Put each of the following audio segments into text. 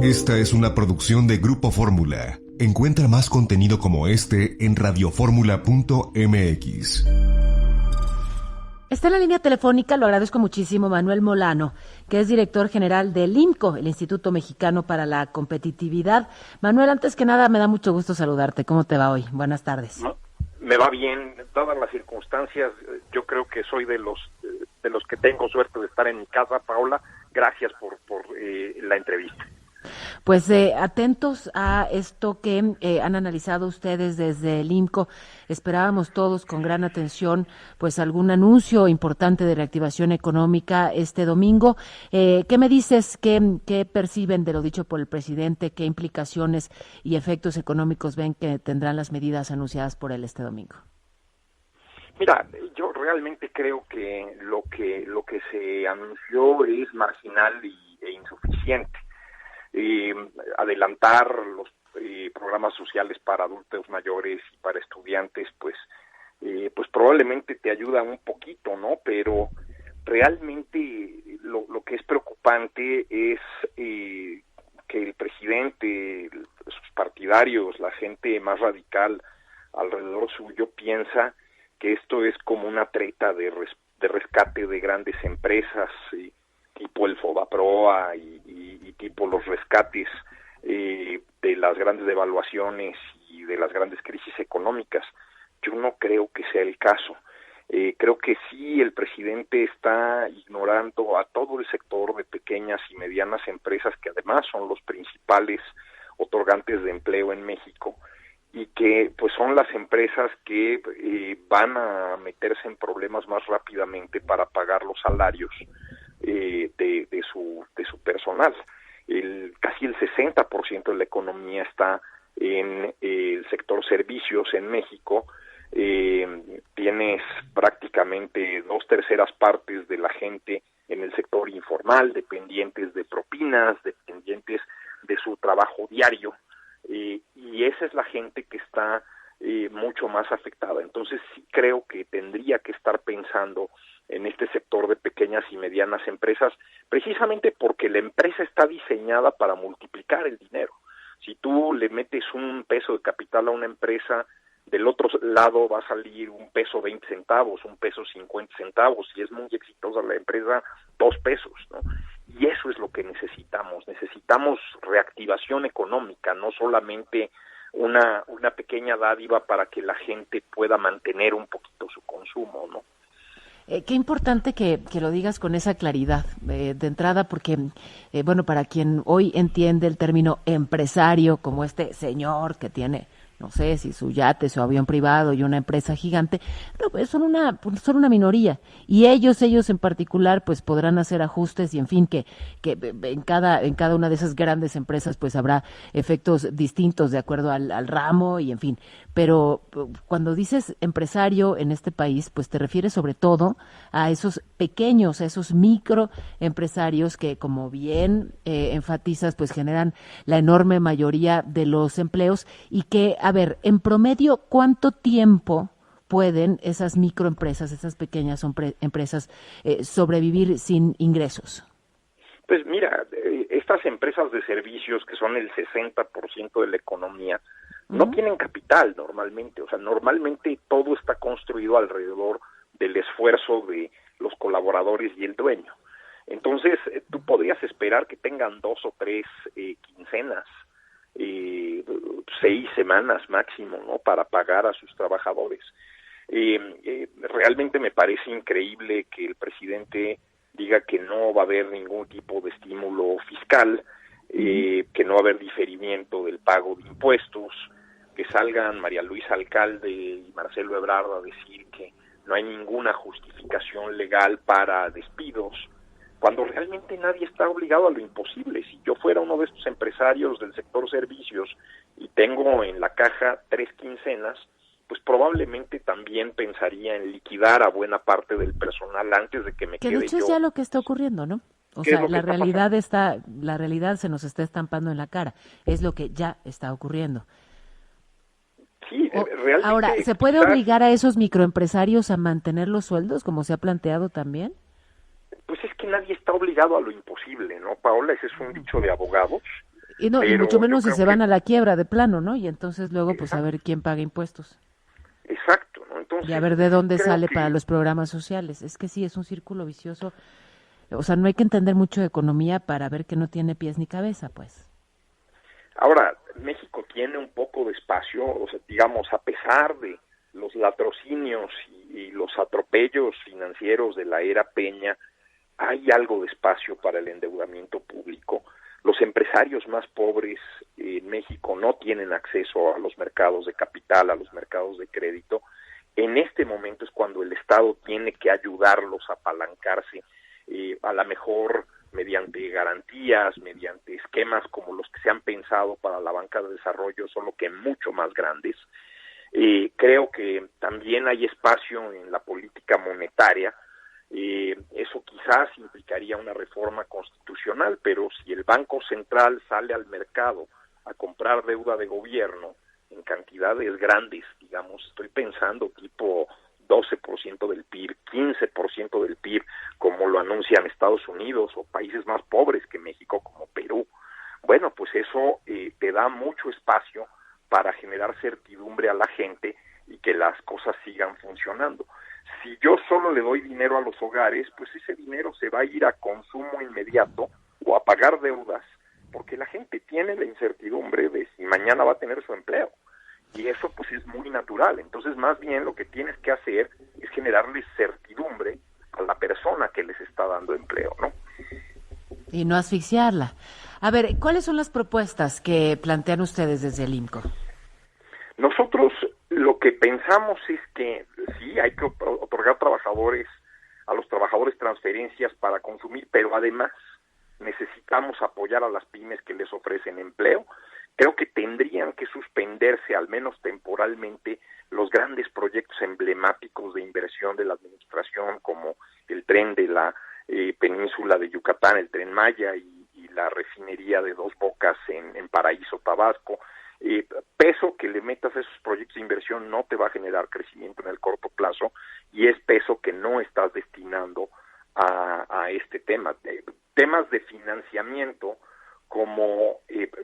Esta es una producción de Grupo Fórmula. Encuentra más contenido como este en radioformula.mx. Está en la línea telefónica, lo agradezco muchísimo, Manuel Molano, que es director general del IMCO, el Instituto Mexicano para la Competitividad. Manuel, antes que nada, me da mucho gusto saludarte. ¿Cómo te va hoy? Buenas tardes. Me va bien, dadas las circunstancias. Yo creo que soy de los que tengo suerte de estar en mi casa, Paola. Gracias por la entrevista. Pues atentos a esto que han analizado ustedes desde el IMCO. Esperábamos todos con gran atención pues algún anuncio importante de reactivación económica este domingo. ¿Qué me dices? ¿Qué perciben de lo dicho por el presidente? ¿Qué implicaciones y efectos económicos ven que tendrán las medidas anunciadas por él este domingo? Mira, yo realmente creo que lo que se anunció es marginal e insuficiente. Adelantar los programas sociales para adultos mayores y para estudiantes, pues probablemente te ayuda un poquito, ¿no? Pero realmente lo que es preocupante es que el presidente, sus partidarios, la gente más radical alrededor suyo piensa que esto es como una treta de rescate de grandes empresas, tipo el Fobaproa y tipo los rescates de las grandes devaluaciones y de las grandes crisis económicas. Yo no creo que sea el caso. Creo que sí, el presidente está ignorando a todo el sector de pequeñas y medianas empresas, que además son los principales otorgantes de empleo en México, y que pues son las empresas que van a meterse en problemas más rápidamente para pagar los salarios de su personal. Casi el 60% de la economía está en el sector servicios en México. Tienes prácticamente 2/3 partes de la gente en el sector informal, dependientes de propinas, dependientes de su trabajo diario, y esa es la gente que está mucho más afectada. Entonces sí creo que tendría que estar pensando en este sector de pequeñas y medianas empresas, precisamente porque la empresa está diseñada para multiplicar el dinero. Si tú le metes $1 de capital a una empresa, del otro lado va a salir $1.20, $1.50, si es muy exitosa la empresa, $2, ¿no? Y eso es lo que necesitamos. Necesitamos reactivación económica, no solamente una pequeña dádiva para que la gente pueda mantener un poquito su consumo, ¿no? Qué importante que lo digas con esa claridad de entrada, porque, para quien hoy entiende el término empresario como este señor que tiene, no sé si su yate, su avión privado y una empresa gigante, no, pues son una minoría, y ellos en particular pues podrán hacer ajustes, y en fin, que en cada una de esas grandes empresas pues habrá efectos distintos de acuerdo al ramo, y en fin, pero cuando dices empresario en este país pues te refieres sobre todo a esos pequeños, a esos microempresarios que, como bien enfatizas, pues generan la enorme mayoría de los empleos, y que, a ver, en promedio, ¿cuánto tiempo pueden esas microempresas, esas pequeñas empresas sobrevivir sin ingresos? Pues mira, estas empresas de servicios, que son el 60% de la economía, no tienen capital normalmente. O sea, normalmente todo está construido alrededor del esfuerzo de los colaboradores y el dueño. Entonces, tú podrías esperar que tengan 2 o 3 quincenas, 6 semanas máximo, ¿no?, para pagar a sus trabajadores. Realmente me parece increíble que el presidente diga que no va a haber ningún tipo de estímulo fiscal, que no va a haber diferimiento del pago de impuestos, que salgan María Luisa Alcalde y Marcelo Ebrard a decir que no hay ninguna justificación legal para despidos, cuando realmente nadie está obligado a lo imposible. Si yo fuera uno de estos empresarios del sector servicios y tengo en la caja 3 quincenas, pues probablemente también pensaría en liquidar a buena parte del personal antes de que me quede yo. Que de hecho es ya lo que está ocurriendo, ¿no? O sea, la realidad se nos está estampando en la cara. Es lo que ya está ocurriendo. Sí, realmente. Ahora, ¿se puede obligar a esos microempresarios a mantener los sueldos, como se ha planteado también? Pues es que nadie está obligado a lo imposible, ¿no, Paola? Ese es un dicho de abogados. Y no, y pero mucho yo menos si creo se van que a la quiebra de plano, ¿no? Y entonces luego pues a exacto, ver quién paga impuestos exacto, ¿no? y a Entonces, ver de dónde creo sale para que los programas sociales. Es que sí, es un círculo vicioso. O sea, no hay que entender mucho de economía para ver que no tiene pies ni cabeza, pues. ahora México tiene un poco de espacio, o sea, digamos, a pesar de los latrocinios y los atropellos financieros de la era Peña, hay algo de espacio para el endeudamiento público. Los empresarios más pobres en México no tienen acceso a los mercados de capital, a los mercados de crédito. En este momento es cuando el Estado tiene que ayudarlos a apalancarse, a lo mejor mediante garantías, mediante esquemas como los que se han pensado para la banca de desarrollo, solo que mucho más grandes. Creo que también hay espacio en la política monetaria. Eso quizás implicaría una reforma constitucional, pero si el Banco Central sale al mercado a comprar deuda de gobierno en cantidades grandes, digamos, estoy pensando tipo 12% del PIB, 15% del PIB, como lo anuncian Estados Unidos o países más pobres que México como Perú, bueno, pues eso te da mucho espacio para generar certidumbre a la gente y que las cosas sigan funcionando. Si yo solo le doy dinero a los hogares, pues ese dinero se va a ir a consumo inmediato o a pagar deudas, porque la gente tiene la incertidumbre de si mañana va a tener su empleo. Y eso pues es muy natural. Entonces, más bien lo que tienes que hacer es generarle certidumbre a la persona que les está dando empleo, ¿no? Y no asfixiarla. A ver, ¿cuáles son las propuestas que plantean ustedes desde el IMCO? Nosotros lo que pensamos es que sí, hay que otorgar a los trabajadores transferencias para consumir, pero además necesitamos apoyar a las pymes que les ofrecen empleo. Creo que tendrían que suspenderse, al menos temporalmente, los grandes proyectos emblemáticos de inversión de la administración, como el tren de la península de Yucatán, el Tren Maya y la refinería de Dos Bocas en Paraíso, Tabasco. Peso que le metas a esos proyectos de inversión no te va a generar crecimiento en el corto plazo y es peso que no estás destinando a este tema. Temas de financiamiento como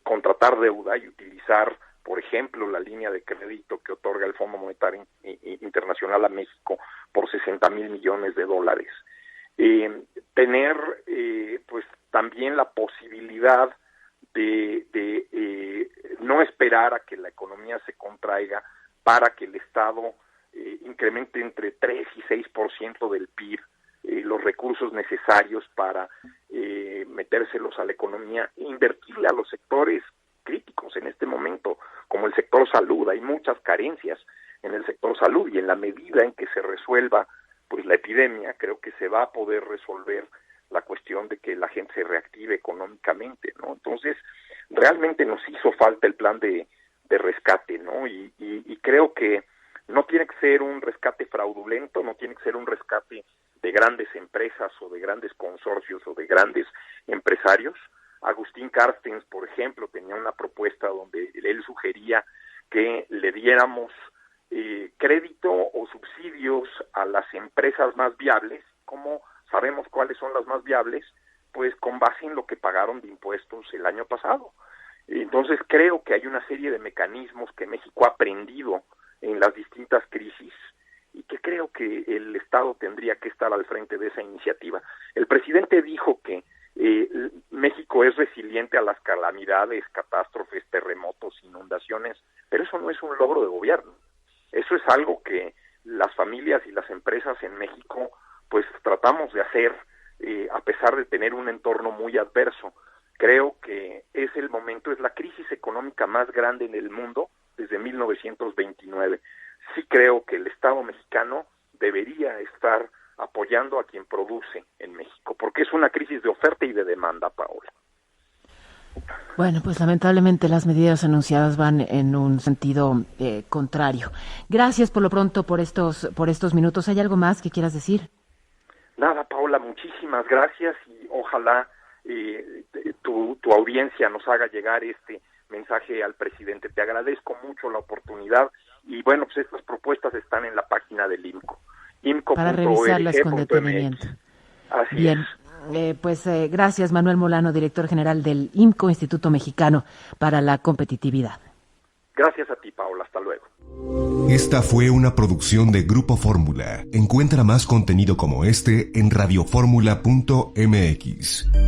contratar deuda y utilizar, por ejemplo, la línea de crédito que otorga el Fondo Monetario Internacional a México por $60,000 millones. Tener pues también la posibilidad de no esperar a que la economía se contraiga para que el Estado incremente entre 3 y 6% del PIB los recursos necesarios para metérselos a la economía e invertirle a los sectores críticos en este momento, como el sector salud. Hay muchas carencias en el sector salud y en la medida en que se resuelva pues la epidemia, creo que se va a poder resolver la cuestión de que la gente se reactive económicamente, ¿no? Entonces, realmente nos hizo falta el plan de rescate, ¿no? Y creo que no tiene que ser un rescate fraudulento, no tiene que ser un rescate de grandes empresas o de grandes consorcios o de grandes empresarios. Agustín Carstens, por ejemplo, tenía una propuesta donde él sugería que le diéramos crédito o subsidios a las empresas más viables. ¿Cómo sabemos cuáles son las más viables? Pues con base en lo que pagaron de impuestos el año pasado. Entonces creo que hay una serie de mecanismos que México ha aprendido en las distintas crisis y que creo que el Estado tendría que estar al frente de esa iniciativa. El presidente dijo que México es resiliente a las calamidades, catástrofes, terremotos, inundaciones, pero eso no es un logro de gobierno. Eso es algo que las familias y las empresas en México pues tratamos de hacer a pesar de tener un entorno muy adverso. Creo que es el momento, es la crisis económica más grande en el mundo desde 1929. Sí creo que el Estado mexicano debería estar apoyando a quien produce en México, porque es una crisis de oferta y de demanda, Paola. Bueno, pues lamentablemente las medidas anunciadas van en un sentido contrario. Gracias por lo pronto por estos minutos. ¿Hay algo más que quieras decir? Nada, Paola, muchísimas gracias y ojalá tu audiencia nos haga llegar este mensaje al presidente. Te agradezco mucho la oportunidad y bueno, pues estas propuestas están en la página del IMCO. Para revisarlas con detenimiento. Así Bien. es. Gracias, Manuel Molano, director general del IMCO, Instituto Mexicano para la Competitividad. Gracias a ti, Paola. Hasta luego. Esta fue una producción de Grupo Fórmula. Encuentra más contenido como este en radioformula.mx.